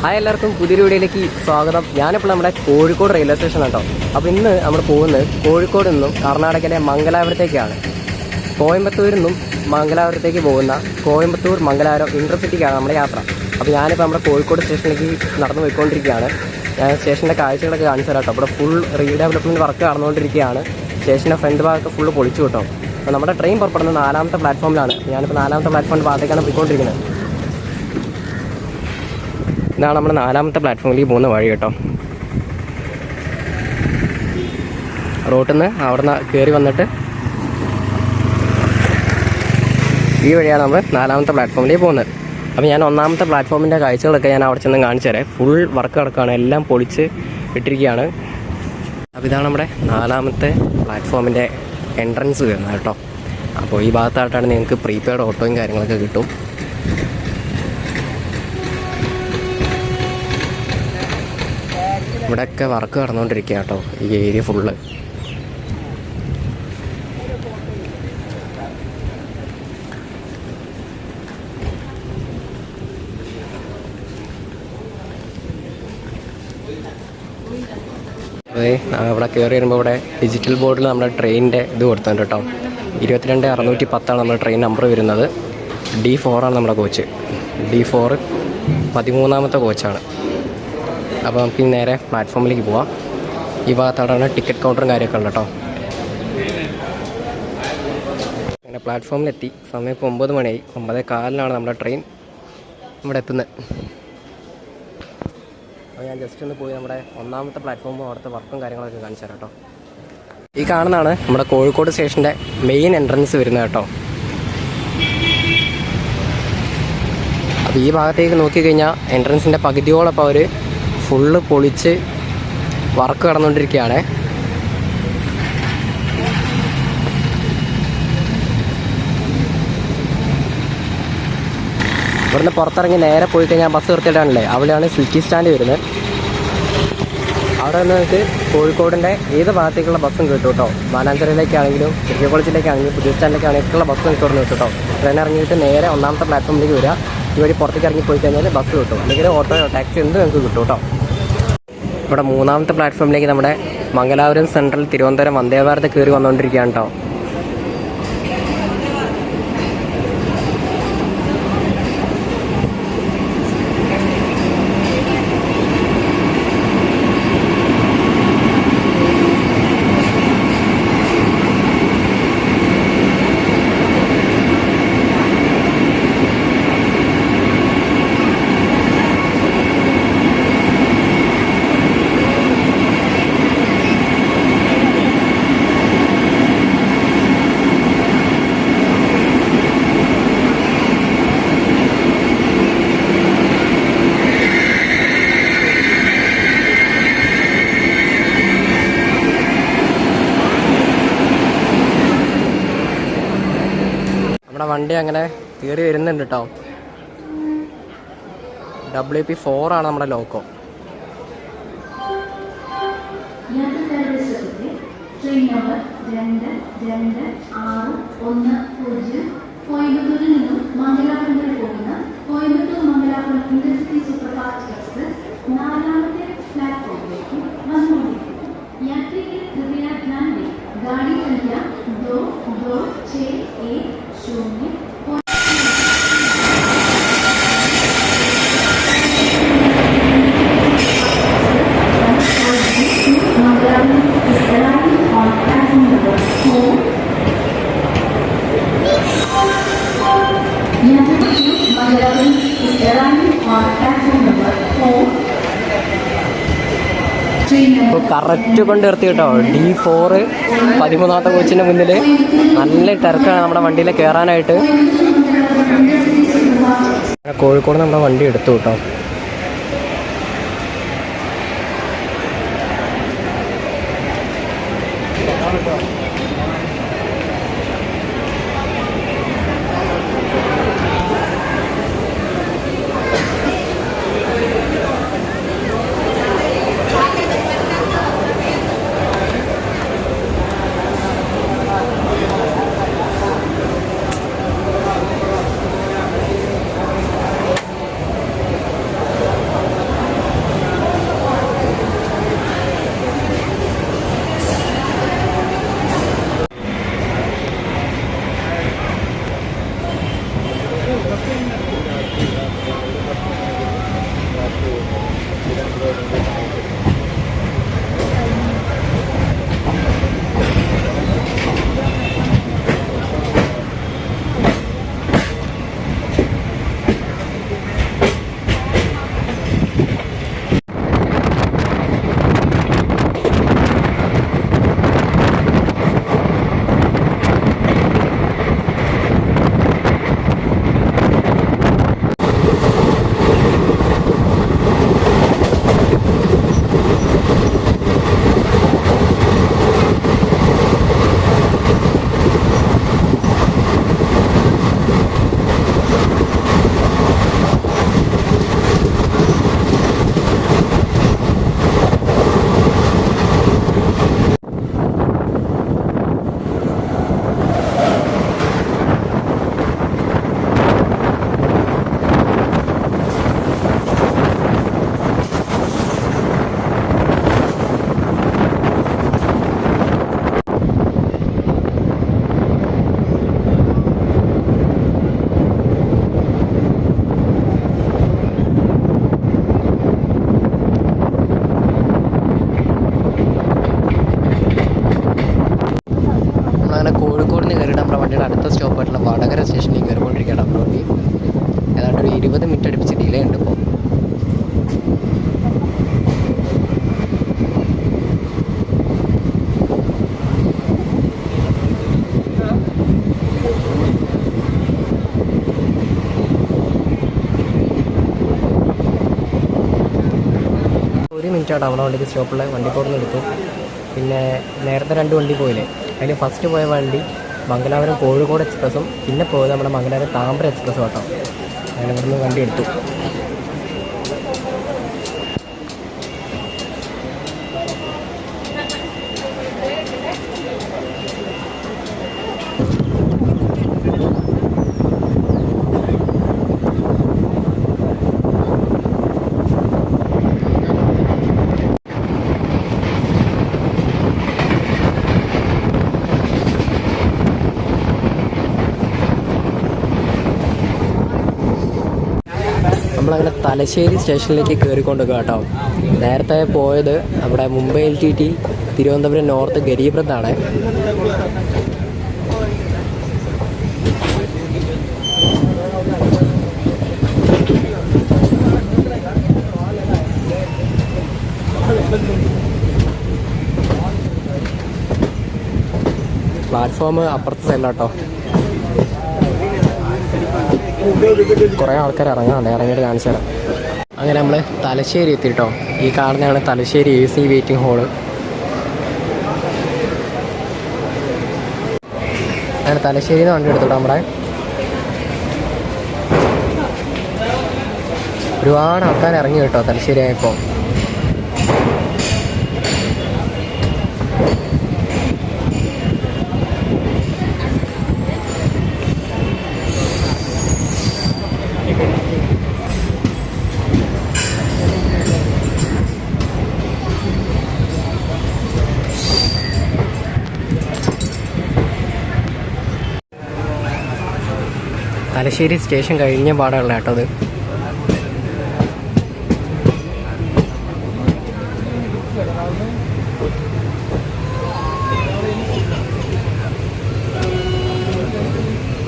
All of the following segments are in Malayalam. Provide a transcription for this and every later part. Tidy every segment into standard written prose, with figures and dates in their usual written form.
ഹായ് എല്ലാവർക്കും പുതിയൊരു വീഡിയോയിലേക്ക് സ്വാഗതം. ഞാനിപ്പോൾ നമ്മുടെ കോഴിക്കോട് റെയിൽവേ സ്റ്റേഷൻ കേട്ടോ. അപ്പോൾ ഇന്ന് നമ്മൾ പോകുന്നത് കോഴിക്കോട് നിന്നും കർണാടകയിലെ മംഗലാപുരത്തേക്കാണ്. കോയമ്പത്തൂരിൽ നിന്നും മംഗലാപുരത്തേക്ക് പോകുന്ന കോയമ്പത്തൂർ മംഗലാപുരം ഇൻ്റർസിറ്റിക്കാണ് നമ്മുടെ യാത്ര. അപ്പോൾ ഞാനിപ്പോൾ നമ്മുടെ കോഴിക്കോട് സ്റ്റേഷനിലേക്ക് നടന്നു പോയിക്കൊണ്ടിരിക്കുകയാണ്. ഞാൻ സ്റ്റേഷൻ്റെ കാഴ്ചകളൊക്കെ കാണിച്ചു തരാം കേട്ടോ. ഇവിടെ ഫുൾ റീഡെവലപ്മെൻറ്റ് വർക്ക് നടന്നുകൊണ്ടിരിക്കുകയാണ്. സ്റ്റേഷൻ്റെ ഫ്രണ്ട് ഭാഗത്ത് ഫുള്ള് പൊളിച്ചു കേട്ടോ. അപ്പോൾ നമ്മുടെ ട്രെയിൻ പുറപ്പെടുന്നത് 4ാമത്തെ പ്ലാറ്റ്ഫോമിലാണ്. ഞാനിപ്പോൾ 4ാമത്തെ പ്ലാറ്റ്ഫോമിൻ്റെ ഭാഗത്തേക്കാണ് പോയിക്കൊണ്ടിരിക്കുന്നത്. ഇതാണ് നമ്മൾ 4ാമത്തെ പ്ലാറ്റ്ഫോമിലേക്ക് പോകുന്ന വഴി കേട്ടോ. റോട്ടിൽ നിന്ന് അവിടെ നിന്ന് കയറി വന്നിട്ട് ഈ വഴിയാണ് നമ്മൾ 4ാമത്തെ പ്ലാറ്റ്ഫോമിലേക്ക് പോകുന്നത്. അപ്പോൾ ഞാൻ 1ാമത്തെ പ്ലാറ്റ്ഫോമിൻ്റെ കാഴ്ചകളൊക്കെ ഞാൻ അവിടെ ചെന്ന് കാണിച്ചു തരാം. ഫുൾ വർക്ക് നടക്കുകയാണ്, എല്ലാം പൊളിച്ച് ഇട്ടിരിക്കുകയാണ്. അപ്പോൾ ഇതാണ് നമ്മുടെ 4ാമത്തെ പ്ലാറ്റ്ഫോമിൻ്റെ എൻട്രൻസ് വരുന്നത് കേട്ടോ. അപ്പോൾ ഈ ഭാഗത്തായിട്ടാണ് നിങ്ങൾക്ക് പ്രീപെയ്ഡ് ഓട്ടോയും കാര്യങ്ങളൊക്കെ കിട്ടും. ഇവിടെയൊക്കെ വർക്ക് നടന്നുകൊണ്ടിരിക്കുക കേട്ടോ. ഈ ഏരിയ ഫുള്ള് ഇവിടെ കയറി വരുമ്പോൾ ഇവിടെ ഡിജിറ്റൽ ബോർഡിൽ നമ്മുടെ ട്രെയിനിൻ്റെ ഇത് കൊടുത്തിട്ടുണ്ട് കേട്ടോ. 22-610 നമ്മുടെ ട്രെയിൻ നമ്പർ വരുന്നത്. D4 ആണ് നമ്മുടെ കോച്ച്. D4 13ാമത്തെ കോച്ചാണ്. അപ്പോൾ നമുക്ക് നേരെ പ്ലാറ്റ്ഫോമിലേക്ക് പോവാം. ഈ ഭാഗത്താണ് ടിക്കറ്റ് കൗണ്ടറും കാര്യമൊക്കെ ഉണ്ട് കേട്ടോ. അങ്ങനെ പ്ലാറ്റ്ഫോമിലെത്തി. സമയം ഇപ്പോൾ 9 മണിയായി. 9:15 നമ്മുടെ ട്രെയിൻ ഇവിടെ എത്തുന്നത്. അപ്പോൾ ഞാൻ ജസ്റ്റ് ഒന്ന് പോയി നമ്മുടെ 1ാമത്തെ പ്ലാറ്റ്ഫോമും അവിടുത്തെ വർക്കും കാര്യങ്ങളൊക്കെ കാണിച്ചു തരാം കേട്ടോ. ഈ കാണുന്നതാണ് നമ്മുടെ കോഴിക്കോട് സ്റ്റേഷൻ്റെ മെയിൻ എൻട്രൻസ് വരുന്നത് കേട്ടോ. അപ്പോൾ ഈ ഭാഗത്തേക്ക് നോക്കിക്കഴിഞ്ഞാൽ എൻട്രൻസിൻ്റെ പകുതിയോളപ്പോൾ അവർ ഫുള്ള് പൊളിച്ച് വർക്ക് നടന്നുകൊണ്ടിരിക്കുകയാണ്. ഇവിടുന്ന് പുറത്തിറങ്ങി നേരെ പോയി കഴിഞ്ഞാൽ ബസ് നിർത്തിയിട്ടാണല്ലേ, അവിടെയാണ് സിറ്റി സ്റ്റാൻഡ് വരുന്നത്. അവിടെ നിന്ന് നിങ്ങൾക്ക് കോഴിക്കോടിൻ്റെ ഏത് ഭാഗത്തേക്കുള്ള ബസ്സും കിട്ടും കേട്ടോ. മാനാഞ്ചേരിയിലേക്കാണെങ്കിലും മെഡിക്കൽ കോളേജിലേക്കാണെങ്കിലും പുതിയ സ്റ്റാൻഡിലേക്കാണെങ്കിലുള്ള ബസ് നിങ്ങൾക്ക് ഇവിടെ കിട്ടും കേട്ടോ. ട്രെയിൻ ഇറങ്ങിയിട്ട് നേരെ 1ാമത്തെ പ്ലാറ്റ്ഫോമിലേക്ക് വരിക. ഈ വഴി പുറത്തേക്ക് ഇറങ്ങി പോയി കഴിഞ്ഞാൽ ബസ് കിട്ടും, അല്ലെങ്കിൽ ഓട്ടോയോ ടാക്സി എന്ത് നിങ്ങൾക്ക് കിട്ടും കേട്ടോ. ഇവിടെ 3ാമത്തെ പ്ലാറ്റ്ഫോമിലേക്ക് നമ്മുടെ മംഗലാപുരം സെൻട്രൽ തിരുവനന്തപുരം വന്ദേ ഭാരത് കയറി വന്നുകൊണ്ടിരിക്കുകയാണ് കേട്ടോ. വണ്ടി അങ്ങനെ കയറി വരുന്നുണ്ട് കേട്ടോ. WP4 ആണ് നമ്മുടെ ലോക്കോ. കോയമ്പത്തൂരിൽ നിന്നും മംഗലാപുരം വരെ പോകുന്ന Coimbatore Mangalapuram intercity superfast express 4ാമത്തെ പ്ലാറ്റ്ഫോമിലേക്ക് വന്നുകൊണ്ടിരിക്കുന്നു. യാത്രികർ കൃപയ ധ്യാൻ ദേ. गाड़ी संख्या 2261 ഇപ്പോൾ കറക്റ്റ് കൊണ്ട് നിർത്തി കേട്ടോ. D4 13ാമത്തെ കോച്ചിൻ്റെ മുന്നിൽ നല്ല തിരക്കാണ് നമ്മുടെ വണ്ടിയിൽ കയറാനായിട്ട്. കോഴിക്കോട് നമ്മുടെ വണ്ടി എടുത്തു കേട്ടോ. 1 മിനിറ്റാണ് നമ്മുടെ വണ്ടിക്ക് സ്റ്റോപ്പുള്ള വണ്ടിക്കോട് എടുത്തു. പിന്നെ നേരത്തെ 2 വണ്ടി പോയില്ലേ, അതിൽ ഫസ്റ്റ് പോയ വണ്ടി മംഗലാപുരം കോഴിക്കോട് എക്സ്പ്രസ്സും പിന്നെ പോയത് നമ്മുടെ മംഗലാപുരം താമ്പര എക്സ്പ്രസ്സും കേട്ടോ. അങ്ങനെ ഇവിടുന്ന് വണ്ടി എടുത്തു. നമ്മളങ്ങനെ തലശ്ശേരി സ്റ്റേഷനിലേക്ക് കയറിക്കൊണ്ടിരിക്കുക കേട്ടോ. നേരത്തെ പോയത് നമ്മുടെ മുംബൈ LTT തിരുവനന്തപുരം നോർത്ത് ഗരീബ്രത്താണ്. പ്ലാറ്റ്ഫോം അപ്പുറത്തെ സൈഡിലാട്ടോ. കുറേ ആൾക്കാർ ഇറങ്ങാറുണ്ട്, ഇറങ്ങിയിട്ട് കാണിച്ചു തരാം. അങ്ങനെ നമ്മൾ തലശ്ശേരി എത്തിയിട്ടോ. ഈ കാണുന്നതാണ് തലശ്ശേരി AC വെയിറ്റിംഗ് ഹാള്. അങ്ങനെ തലശ്ശേരിയിൽ നിന്ന് വണ്ടി എടുത്തിട്ടോ. നമ്മുടെ ഒരുപാട് ആൾക്കാർ ഇറങ്ങി കേട്ടോ തലശ്ശേരി ആയപ്പോൾ. തലശ്ശേരി സ്റ്റേഷൻ കഴിഞ്ഞ പാടുള്ള കേട്ടോ അത്.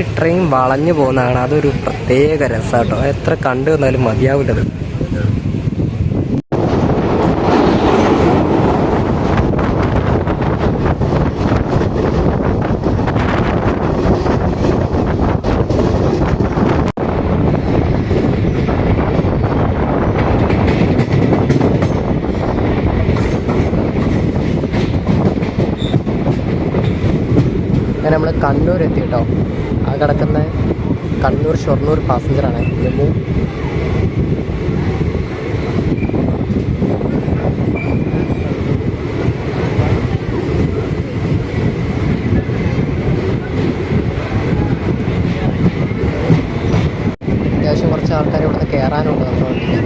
ഈ ട്രെയിൻ വളഞ്ഞു പോകുന്നതാണ്, അതൊരു പ്രത്യേക രസം കേട്ടോ. എത്ര കണ്ടു വന്നാലും മതിയാവില്ലത്. അങ്ങനെ നമ്മൾ കണ്ണൂർ എത്തി കേട്ടോ. ആ കിടക്കുന്ന കണ്ണൂർ ഷൊർണൂർ പാസഞ്ചറാണ് ജമ്മു. അത്യാവശ്യം കുറച്ച് ആൾക്കാർ ഇവിടുന്ന് കയറാനുണ്ട് നമ്മുടെ വണ്ടിക്ക്.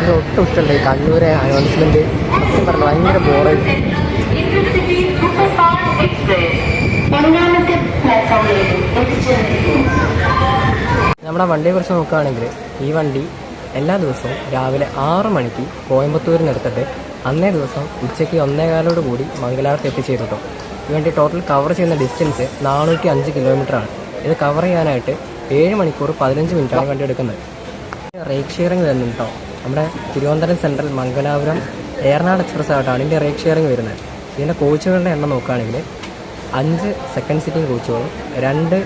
ഇത് ഒട്ടും ഇഷ്ടമല്ല ഈ കണ്ണൂരെ അനൗൺസ്മെൻറ്റ്. സത്യം പറഞ്ഞു ഭയങ്കര ബോറായിരുന്നു. നമ്മുടെ വണ്ടിയെക്കുറിച്ച് നോക്കുകയാണെങ്കിൽ ഈ വണ്ടി എല്ലാ ദിവസവും രാവിലെ 6 മണിക്ക് കോയമ്പത്തൂരിൽ നിന്ന് എടുത്തിട്ട് അന്നേ ദിവസം ഉച്ചയ്ക്ക് 1:15 കൂടി മംഗലാപുരത്ത് എത്തിച്ചേരുട്ടോ. ഈ വണ്ടി ടോട്ടൽ കവർ ചെയ്യുന്ന ഡിസ്റ്റൻസ് 405 കിലോമീറ്ററാണ്. ഇത് കവർ ചെയ്യാനായിട്ട് 7 മണിക്കൂർ 15 മിനിറ്റാണ് വണ്ടി എടുക്കുന്നത്. റേക്ക് ഷെയറിങ് വരുന്നുണ്ട് കേട്ടോ. നമ്മുടെ തിരുവനന്തപുരം സെൻട്രൽ മംഗലാപുരം ഏറനാട് എക്സ്പ്രസ് ആയിട്ടാണ് ഇതിൻ്റെ റേക്ക് ഷെയറിങ് വരുന്നത്. ഇതിൻ്റെ കോച്ചുകളുടെ എണ്ണം നോക്കുകയാണെങ്കിൽ 5 സെക്കൻഡ് സിറ്റിംഗ് കോച്ചുകളും 2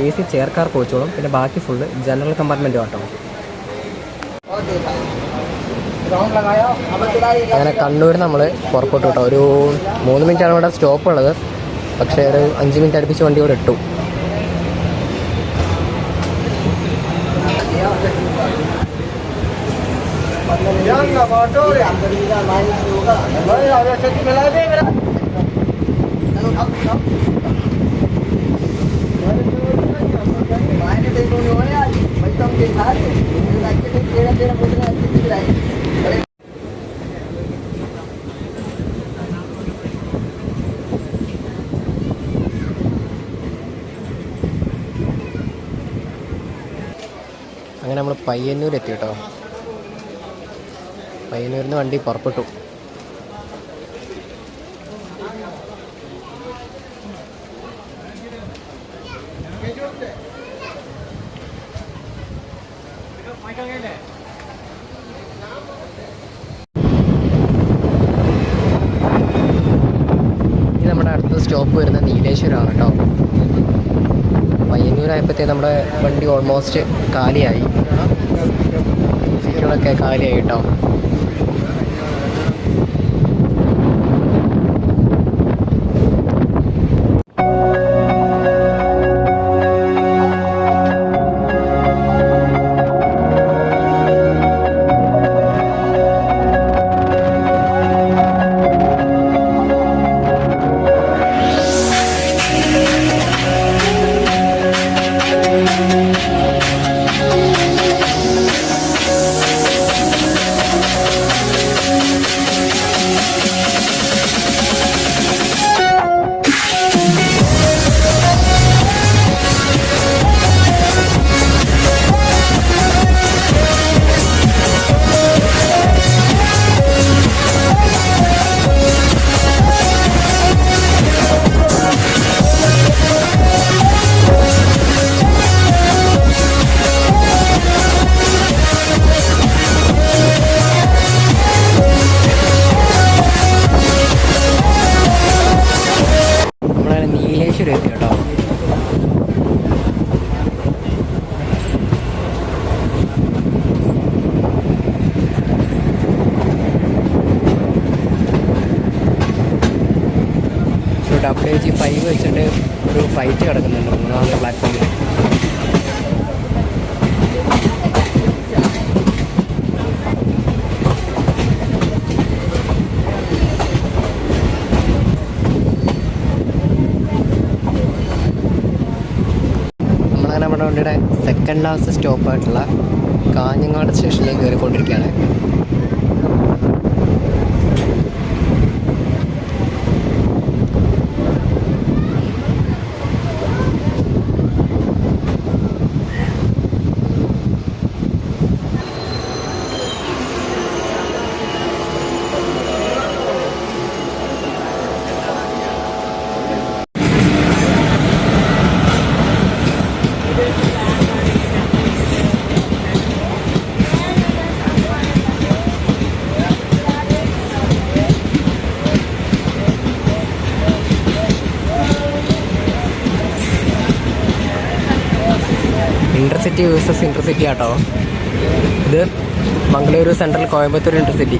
AC ചെയർ കാർ കോച്ചുകളും പിന്നെ ബാക്കി ഫുള്ള് ജനറൽ കമ്പാർട്ട്മെൻറ്റും ആട്ടോ. അങ്ങനെ കണ്ണൂർ നമ്മൾ പുറപ്പെട്ടു കേട്ടോ. ഒരു 3 മിനിറ്റാണ് ഇവിടെ സ്റ്റോപ്പ് ഉള്ളത്, പക്ഷേ ഒരു 5 മിനിറ്റ് അടുപ്പിച്ച് വണ്ടി ഇവിടെ ഇട്ടു. അങ്ങനെ നമ്മൾ പയ്യന്നൂർ എത്തി കേട്ടോ. പയ്യന്നൂരിൽ നിന്ന് വണ്ടി പുറപ്പെട്ടു. ഇത് നമ്മുടെ അടുത്ത സ്റ്റോപ്പ് വരുന്നത് നീലേശ്വരമാണ് കേട്ടോ. പയ്യന്നൂരായപ്പോഴത്തേക്ക് നമ്മുടെ വണ്ടി ഓൾമോസ്റ്റ് കാലിയായി, സീറ്റുകളൊക്കെ കാലിയായി കേട്ടോ. നീലേശ്വരം എത്തി കേട്ടോ. WG5 വെച്ചിട്ട് ഒരു ഫ്ലൈറ്റ് കിടക്കുന്നുണ്ട് 3ാമത്തെ പ്ലാറ്റ്ഫോമിൽ. നമ്മുടെ വണ്ടിയുടെ സെക്കൻഡ് ലാസ്റ്റ് സ്റ്റോപ്പായിട്ടുള്ള കാഞ്ഞങ്ങാട് സ്റ്റേഷനിലേക്ക് കയറിക്കൊണ്ടിരിക്കുകയാണ്. ഇൻ്റർസിറ്റി വേഴ്സസ് ഇൻ്റർസിറ്റി ആട്ടോ. ഇത് മംഗളൂരു സെൻട്രൽ കോയമ്പത്തൂർ ഇൻ്റർസിറ്റി.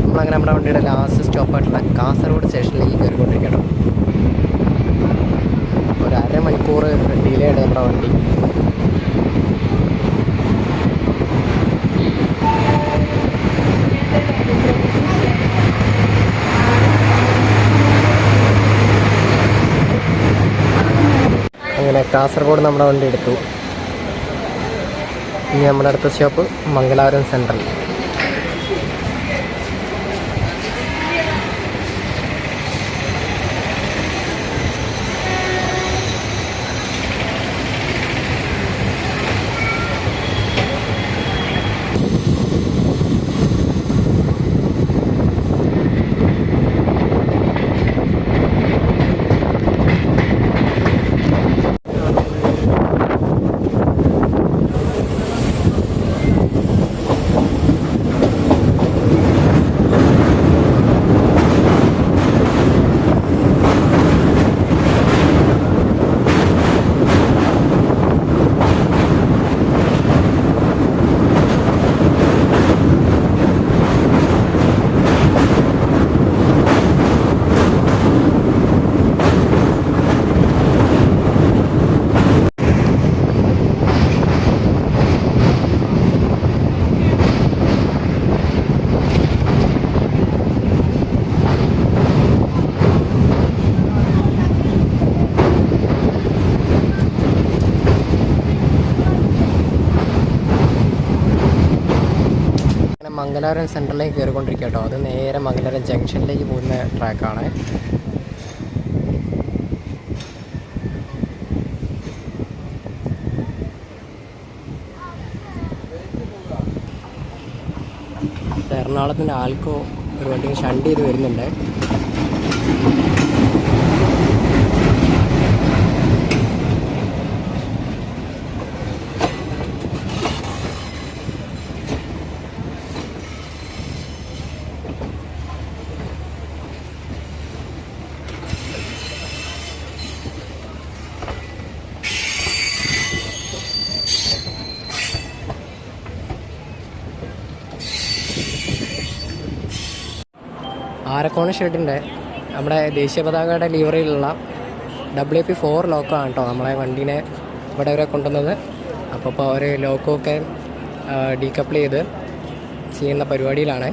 നമ്മളങ്ങനെ നമ്മുടെ വണ്ടിയുടെ ലാസ്റ്റ് സ്റ്റോപ്പായിട്ടുള്ള കാസർഗോഡ് സ്റ്റേഷനിലേക്ക് കയറിക്കൊണ്ടിരിക്കണം. ഒരു അരമണിക്കൂർ ഡിലേ ആണ് നമ്മുടെ വണ്ടി. അങ്ങനെ കാസർഗോഡ് നമ്മുടെ വണ്ടി എടുത്തു. ഇനി നമ്മുടെ അടുത്ത സ്റ്റോപ്പ് മംഗലാപുരം സെൻട്രൽ. മംഗലാപുരം സെൻട്രലിലേക്ക് കയറിക്കൊണ്ടിരിക്കുക കേട്ടോ. അത് നേരെ മംഗലാപുരം ജംഗ്ഷനിലേക്ക് പോകുന്ന ട്രാക്കാണ്. എറണാകുളത്തിൻ്റെ ആൽക്കോ ഒരു വണ്ടി ഷണ്ട് ചെയ്ത് വരുന്നുണ്ട്. ആരക്കോണ ഷെഡിൻ്റെ നമ്മുടെ ദേശീയ പതാകയുടെ ലീവറിലുള്ള WP4 ലോക്കാണ് കേട്ടോ നമ്മളെ വണ്ടീനെ ഇവിടെ വരെ കൊണ്ടുവന്നത്. അപ്പോൾ ഒരു ലോക്കൊക്കെ ഡീകപ്പിൾ ചെയ്ത് ചെയ്യുന്ന പരിപാടിയിലാണ്.